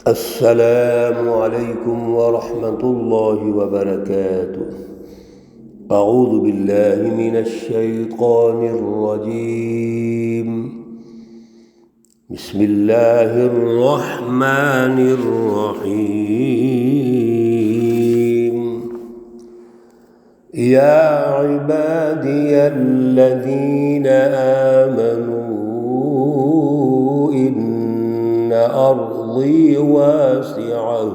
السلام علیکم ورحمۃ اللہ وبرکاتہ۔ اعوذ باللہ من الشیطان الرجیم، بسم اللہ الرحمن الرحیم۔ یا عبادی الذین آمنوا ان ارضی واسعة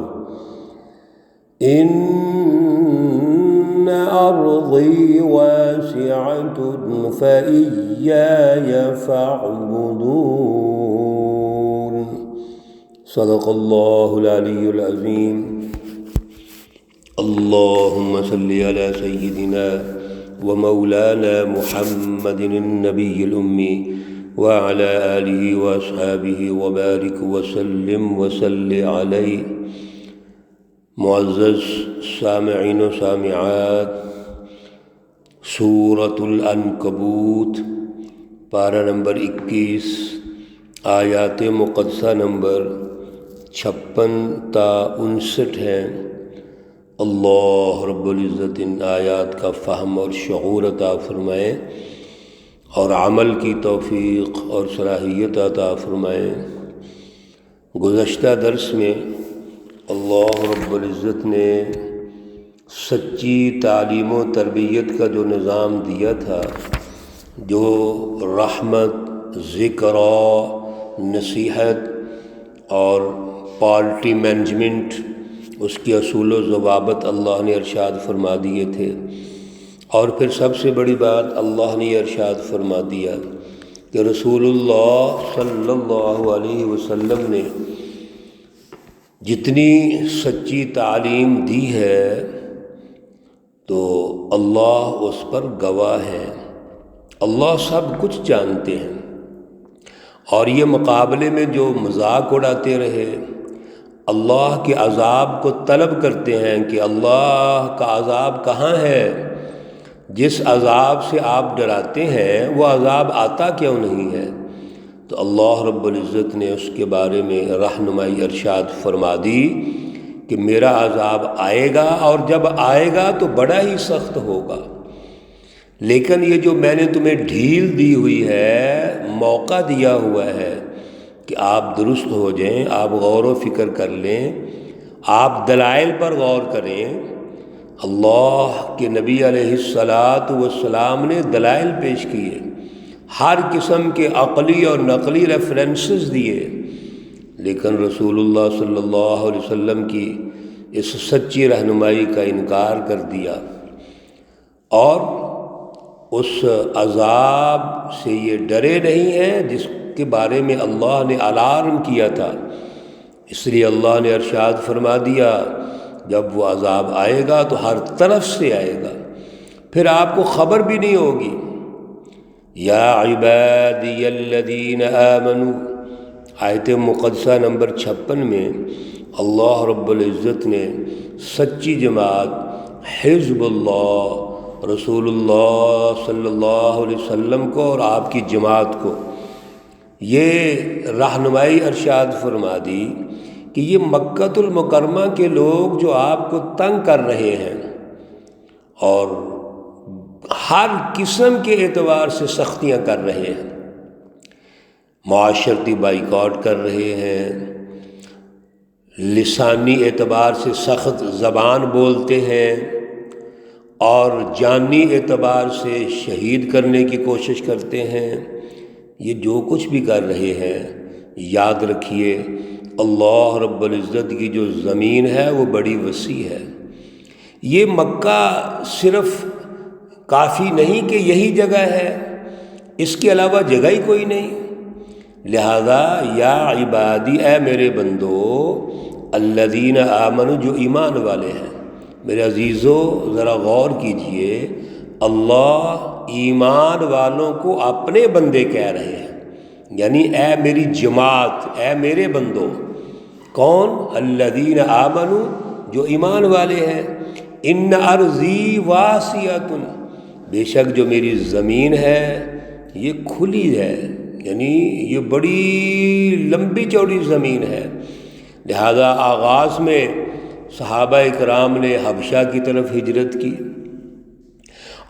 فإیاي فاعبدون۔ صدق اللہ العلی العظیم۔ اللہم صلی علی سیدنا ومولانا محمد النبی الأمی وعلى آلہ واصحابہ وبارک وسلم وصل علیہ۔ معزز سامعین و سامعات، سورۃ العنکبوت پارہ نمبر 21، آیات مقدسہ نمبر 56 تا 59 ہیں۔ اللہ رب العزت ان آیات کا فہم اور شعور عطا فرمائے اور عمل کی توفیق اور صلاحیت عطا فرمائے۔ گزشتہ درس میں اللہ رب العزت نے سچی تعلیم و تربیت کا جو نظام دیا تھا، جو رحمت، ذکر، نصیحت اور پارٹی مینجمنٹ، اس کے اصول و ضوابط اللہ نے ارشاد فرما دیے تھے، اور پھر سب سے بڑی بات اللہ نے ارشاد فرما دیا کہ رسول اللہ صلی اللہ علیہ وسلم نے جتنی سچی تعلیم دی ہے تو اللہ اس پر گواہ ہے۔ اللہ سب کچھ جانتے ہیں، اور یہ مقابلے میں جو مذاق اڑاتے رہے، اللہ کے عذاب کو طلب کرتے ہیں کہ اللہ کا عذاب کہاں ہے، جس عذاب سے آپ ڈراتے ہیں وہ عذاب آتا کیوں نہیں ہے؟ تو اللہ رب العزت نے اس کے بارے میں رہنمائی ارشاد فرما دی کہ میرا عذاب آئے گا، اور جب آئے گا تو بڑا ہی سخت ہوگا، لیکن یہ جو میں نے تمہیں ڈھیل دی ہوئی ہے، موقع دیا ہوا ہے کہ آپ درست ہو جائیں، آپ غور و فکر کر لیں، آپ دلائل پر غور کریں۔ اللہ کے نبی علیہ السلام نے دلائل پیش کیے، ہر قسم کے عقلی اور نقلی ریفرنسز دیے، لیکن رسول اللہ صلی اللہ علیہ وسلم کی اس سچی رہنمائی کا انکار کر دیا، اور اس عذاب سے یہ ڈرے نہیں ہیں جس کے بارے میں اللہ نے الارم کیا تھا۔ اس لیے اللہ نے ارشاد فرما دیا جب وہ عذاب آئے گا تو ہر طرف سے آئے گا، پھر آپ کو خبر بھی نہیں ہوگی۔ یا عبادی الذین آمنوا، آیت مقدسہ نمبر 56 میں اللہ رب العزت نے سچی جماعت، حزب اللہ، رسول اللہ صلی اللہ علیہ وسلم کو اور آپ کی جماعت کو یہ رہنمائی ارشاد فرما دی کہ یہ مکۃ المکرمہ کے لوگ جو آپ کو تنگ کر رہے ہیں اور ہر قسم کے اعتبار سے سختیاں کر رہے ہیں، معاشرتی بائیکاٹ کر رہے ہیں، لسانی اعتبار سے سخت زبان بولتے ہیں، اور جانی اعتبار سے شہید کرنے کی کوشش کرتے ہیں، یہ جو کچھ بھی کر رہے ہیں، یاد رکھیے اللہ رب العزت کی جو زمین ہے وہ بڑی وسیع ہے۔ یہ مکہ صرف کافی نہیں کہ یہی جگہ ہے، اس کے علاوہ جگہ ہی کوئی نہیں، لہذا یا عبادی، اے میرے بندو، الذین آمنوا، جو ایمان والے ہیں۔ میرے عزیزو ذرا غور کیجئے، اللہ ایمان والوں کو اپنے بندے کہہ رہے ہیں، یعنی اے میری جماعت، اے میرے بندو۔ کون؟ الذین آمنوا، جو ایمان والے ہیں۔ ان ارضی واسعۃ، بے شک جو میری زمین ہے یہ کھلی ہے، یعنی یہ بڑی لمبی چوڑی زمین ہے۔ لہذا آغاز میں صحابہ اکرام نے حبشہ کی طرف ہجرت کی،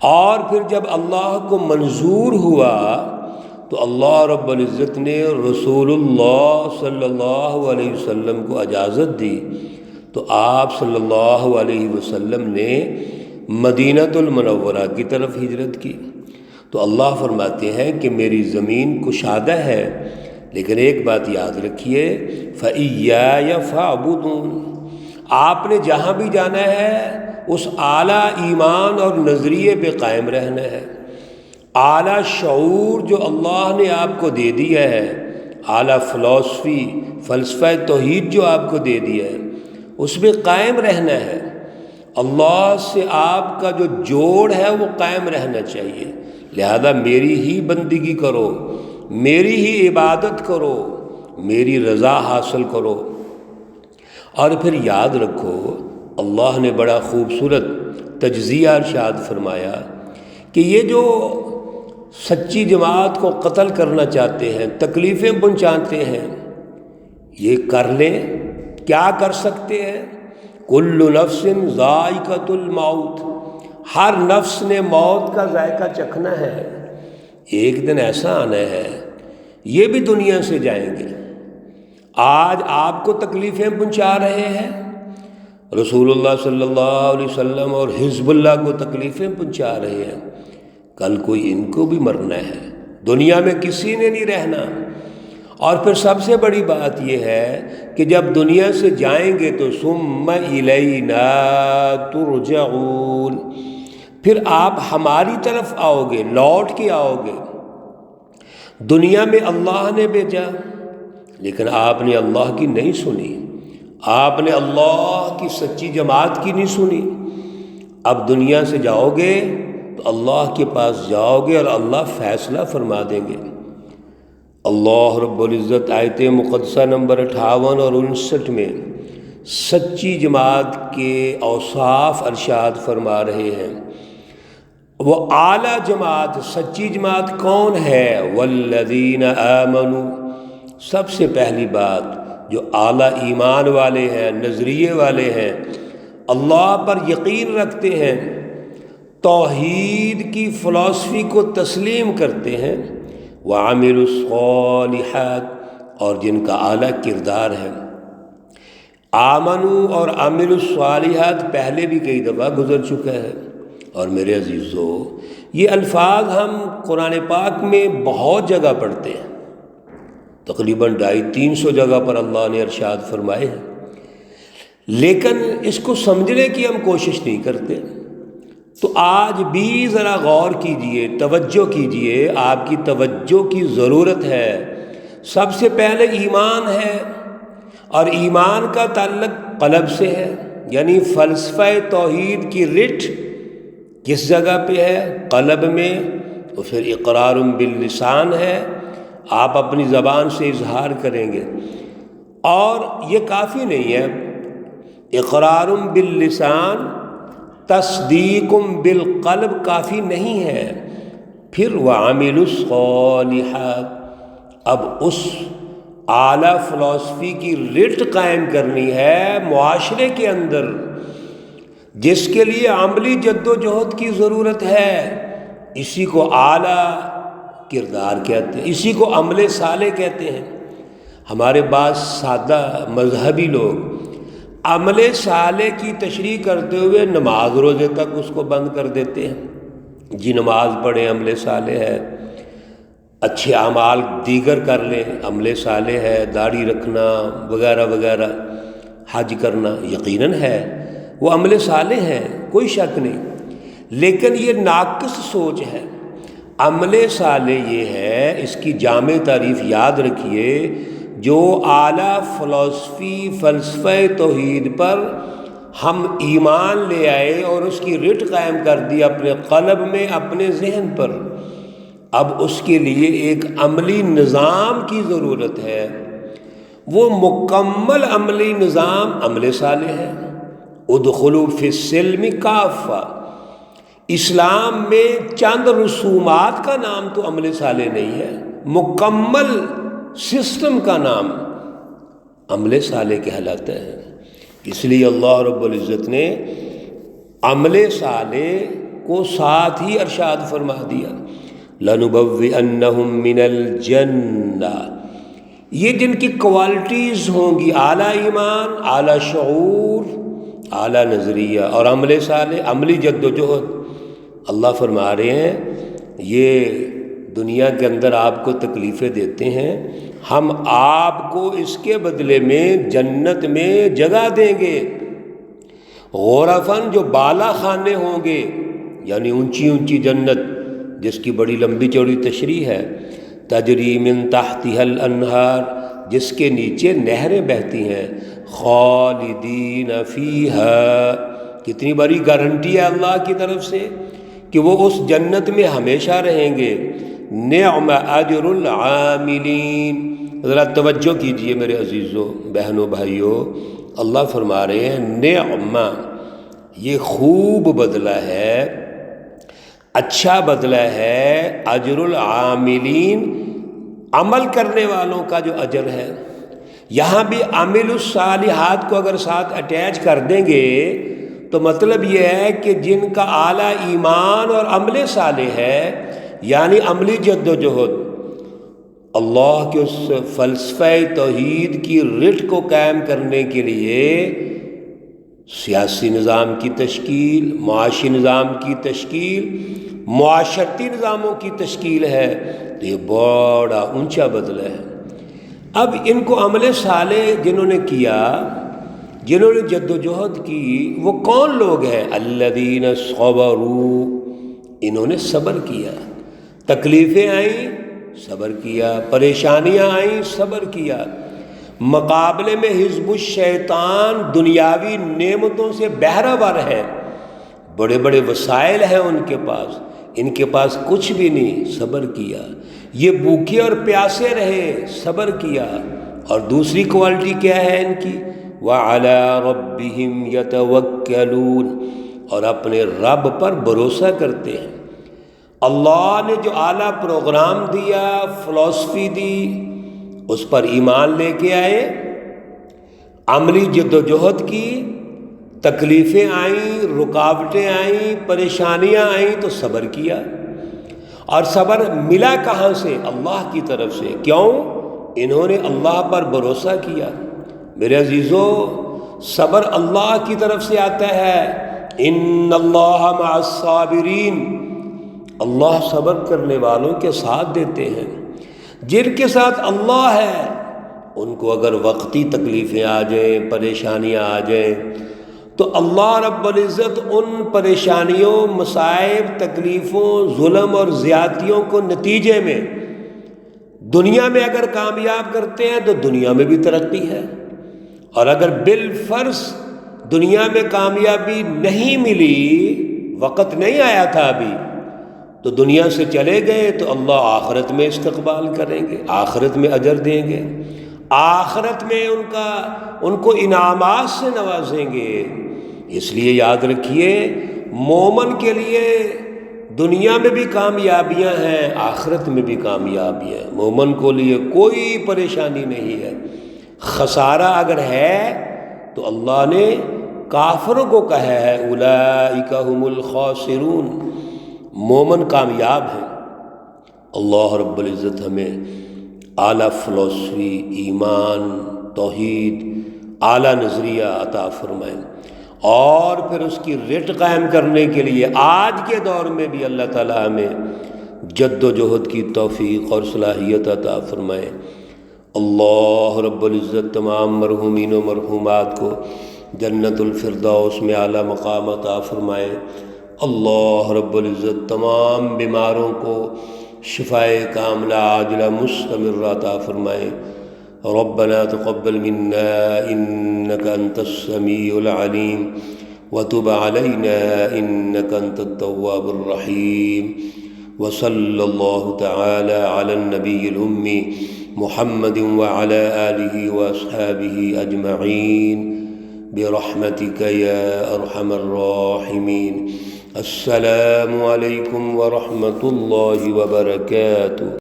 اور پھر جب اللہ کو منظور ہوا تو اللہ رب العزت نے رسول اللہ صلی اللہ علیہ وسلم کو اجازت دی، تو آپ صلی اللہ علیہ وسلم نے مدینۃ المنورہ کی طرف ہجرت کی۔ تو اللہ فرماتے ہیں کہ میری زمین کشادہ ہے، لیکن ایک بات یاد رکھیے، فَإِيَّايَ فَاعْبُدُونِ، آپ نے جہاں بھی جانا ہے اس اعلیٰ ایمان اور نظریے پہ قائم رہنا ہے، اعلیٰ شعور جو اللہ نے آپ کو دے دیا ہے، اعلیٰ فلسفہ توحید جو آپ کو دے دیا ہے، اس پہ قائم رہنا ہے۔ اللہ سے آپ کا جو جوڑ ہے وہ قائم رہنا چاہیے، لہذا میری ہی بندگی کرو، میری ہی عبادت کرو، میری رضا حاصل کرو۔ اور پھر یاد رکھو، اللہ نے بڑا خوبصورت تجزیہ ارشاد فرمایا کہ یہ جو سچی جماعت کو قتل کرنا چاہتے ہیں، تکلیفیں پہنچاتے ہیں، یہ کر لیں، کیا کر سکتے ہیں؟ کل نفس ذائقۃ الموت، ہر نفس نے موت کا ذائقہ چکھنا ہے، ایک دن ایسا آنا ہے، یہ بھی دنیا سے جائیں گے۔ آج آپ کو تکلیفیں پہنچا رہے ہیں، رسول اللہ صلی اللہ علیہ وسلم اور حزب اللہ کو تکلیفیں پہنچا رہے ہیں، کل کوئی ان کو بھی مرنا ہے، دنیا میں کسی نے نہیں رہنا۔ اور پھر سب سے بڑی بات یہ ہے کہ جب دنیا سے جائیں گے تو ثم الینا ترجعون، پھر آپ ہماری طرف آؤ گے، لوٹ کے آؤ گے۔ دنیا میں اللہ نے بھیجا، لیکن آپ نے اللہ کی نہیں سنی، آپ نے اللہ کی سچی جماعت کی نہیں سنی۔ اب دنیا سے جاؤ گے تو اللہ کے پاس جاؤ گے اور اللہ فیصلہ فرما دیں گے۔ اللہ رب العزت آیت مقدسہ نمبر 58 اور 59 میں سچی جماعت کے اوصاف ارشاد فرما رہے ہیں۔ وہ اعلیٰ جماعت، سچی جماعت کون ہے؟ والذین آمنوا، سب سے پہلی بات جو اعلیٰ ایمان والے ہیں، نظریے والے ہیں، اللہ پر یقین رکھتے ہیں، توحید کی فلسفی کو تسلیم کرتے ہیں، وعملوا الصالحات، اور جن کا اعلیٰ کردار ہے۔ آمنو اور عملوا الصالحات پہلے بھی کئی دفعہ گزر چکا ہے، اور میرے عزیزو یہ الفاظ ہم قرآن پاک میں بہت جگہ پڑھتے ہیں، تقریباً 250-300 جگہ پر اللہ نے ارشاد فرمائے ہیں، لیکن اس کو سمجھنے کی ہم کوشش نہیں کرتے۔ تو آج بھی ذرا غور کیجئے، توجہ کیجئے، آپ کی توجہ کی ضرورت ہے۔ سب سے پہلے ایمان ہے، اور ایمان کا تعلق قلب سے ہے، یعنی فلسفہ توحید کی رٹ کس جگہ پہ ہے؟ قلب میں۔ تو پھر اقرار باللسان ہے، آپ اپنی زبان سے اظہار کریں گے، اور یہ کافی نہیں ہے، اقرار باللسان تصدیق بالقلب کافی نہیں ہے، پھر وعملوا الصالحات، اب اس اعلیٰ فلسفی کی رٹ قائم کرنی ہے معاشرے کے اندر، جس کے لیے عملی جد و جہد کی ضرورت ہے۔ اسی کو اعلیٰ کردار کہتے ہیں، اسی کو عمل صالح کہتے ہیں۔ ہمارے بعض سادہ مذہبی لوگ عمل صالح کی تشریح کرتے ہوئے نماز روزے تک اس کو بند کر دیتے ہیں، جی نماز پڑھیں عمل صالح ہے، اچھے اعمال دیگر کر لیں عمل صالح ہے، داڑھی رکھنا وغیرہ وغیرہ، حج کرنا یقیناً ہے، وہ عمل صالح ہے، کوئی شک نہیں، لیکن یہ ناقص سوچ ہے۔ عمل صالح یہ ہے، اس کی جامع تعریف یاد رکھیے، جو اعلیٰ فلسفہ توحید پر ہم ایمان لے آئے اور اس کی رٹ قائم کر دی اپنے قلب میں، اپنے ذہن پر، اب اس کے لیے ایک عملی نظام کی ضرورت ہے، وہ مکمل عملی نظام عمل صالح ہے۔ ادخلوا فی السلم کافہ، اسلام میں چند رسومات کا نام تو عمل صالح نہیں ہے، مکمل سسٹم کا نام عمل صالح کہلاتا ہے۔ اس لیے اللہ رب العزت نے عمل صالح کو ساتھ ہی ارشاد فرما دیا، لَنُبَوِّئَنَّهُم مِّنَ الْجَنَّةِ۔ یہ جن کی کوالٹیز ہوں گی، اعلیٰ ایمان، اعلیٰ شعور، اعلیٰ نظریہ اور عمل صالح، عملی جد و جہد، اللہ فرما رہے ہیں یہ دنیا کے اندر آپ کو تکلیفیں دیتے ہیں، ہم آپ کو اس کے بدلے میں جنت میں جگہ دیں گے، غرفاً، جو بالا خانے ہوں گے، یعنی اونچی اونچی جنت جس کی بڑی لمبی چوڑی تشریح ہے، تجری من تحتها الانہار، جس کے نیچے نہریں بہتی ہیں، خالدین فیہا، کتنی بڑی گارنٹی ہے اللہ کی طرف سے کہ وہ اس جنت میں ہمیشہ رہیں گے۔ نعم اجر العاملین، ذرا توجہ کیجئے میرے عزیزوں، بہنوں، بھائیوں، اللہ فرما رہے ہیں نعم، یہ خوب بدلہ ہے، اچھا بدلہ ہے، اجر العاملین، عمل کرنے والوں کا جو اجر ہے۔ یہاں بھی عامل الصالحات کو اگر ساتھ اٹیچ کر دیں گے تو مطلب یہ ہے کہ جن کا اعلیٰ ایمان اور عمل صالح ہے، یعنی عملی جد و جہد، اللہ کے اس فلسفہ توحید کی رٹ کو قائم کرنے کے لیے سیاسی نظام کی تشکیل، معاشی نظام کی تشکیل، معاشرتی نظاموں کی تشکیل ہے، تو یہ بڑا اونچا بدلہ ہے۔ اب ان کو عمل صالح جنہوں نے کیا، جنہوں نے جد و جہد کی، وہ کون لوگ ہیں؟ الذین صبروا، انہوں نے صبر کیا، تکلیفیں آئیں صبر کیا، پریشانیاں آئیں صبر کیا، مقابلے میں حزب الشیطان دنیاوی نعمتوں سے بہرہ ور ہے، بڑے بڑے وسائل ہیں ان کے پاس، ان کے پاس کچھ بھی نہیں، صبر کیا۔ یہ بھوکے اور پیاسے رہے، صبر کیا۔ اور دوسری کوالٹی کیا ہے ان کی؟ وَعَلَىٰ رَبِّهِمْ يَتَوَكَّلُونَ، اور اپنے رب پر بھروسہ کرتے ہیں۔ اللہ نے جو اعلیٰ پروگرام دیا، فلسفی دی، اس پر ایمان لے کے آئے، عملی جد و جہد کی، تکلیفیں آئیں، رکاوٹیں آئیں، پریشانیاں آئیں تو صبر کیا۔ اور صبر ملا کہاں سے؟ اللہ کی طرف سے۔ کیوں؟ انہوں نے اللہ پر بھروسہ کیا۔ میرے عزیزو، صبر اللہ کی طرف سے آتا ہے، ان اللہ مع الصابرین، اللہ صبر کرنے والوں کے ساتھ دیتے ہیں۔ جن کے ساتھ اللہ ہے ان کو اگر وقتی تکلیفیں آ جائیں، پریشانیاں آ جائیں، تو اللہ رب العزت ان پریشانیوں، مصائب، تکلیفوں، ظلم اور زیادتیوں کو نتیجے میں دنیا میں اگر کامیاب کرتے ہیں تو دنیا میں بھی ترقی ہے، اور اگر بالفرض دنیا میں کامیابی نہیں ملی، وقت نہیں آیا تھا ابھی، تو دنیا سے چلے گئے تو اللہ آخرت میں استقبال کریں گے، آخرت میں اجر دیں گے، آخرت میں ان کو انعامات سے نوازیں گے۔ اس لیے یاد رکھیے، مومن کے لیے دنیا میں بھی کامیابیاں ہیں، آخرت میں بھی کامیابی ہے۔ مومن کو لیے کوئی پریشانی نہیں ہے۔ خسارہ اگر ہے تو اللہ نے کافروں کو کہا ہے اولئک هم الخاسرون، مومن کامیاب ہیں۔ اللہ رب العزت ہمیں اعلیٰ فلسفی، ایمان، توحید، اعلیٰ نظریہ عطا فرمائے، اور پھر اس کی رٹ قائم کرنے کے لیے آج کے دور میں بھی اللہ تعالیٰ ہمیں جد و جہد کی توفیق اور صلاحیت عطا فرمائے۔ اللہ رب العزت تمام مرحومین و مرحومات کو جنت الفردوس میں اعلیٰ مقام عطا فرمائے۔ اللہ رب العزت تمام بیماروں کو شفائے کاملہ عاجلہ مستمرہ عطا فرمائے۔ ربنا تقبل منا انك انت السميع العليم وتب علينا انك انت التواب الرحيم، وصلى الله تعالى على النبي الأمي محمد وعلى آله وأصحابه أجمعين برحمتك يا أرحم الراحمين۔ السلام علیکم ورحمۃ اللہ وبرکاتہ۔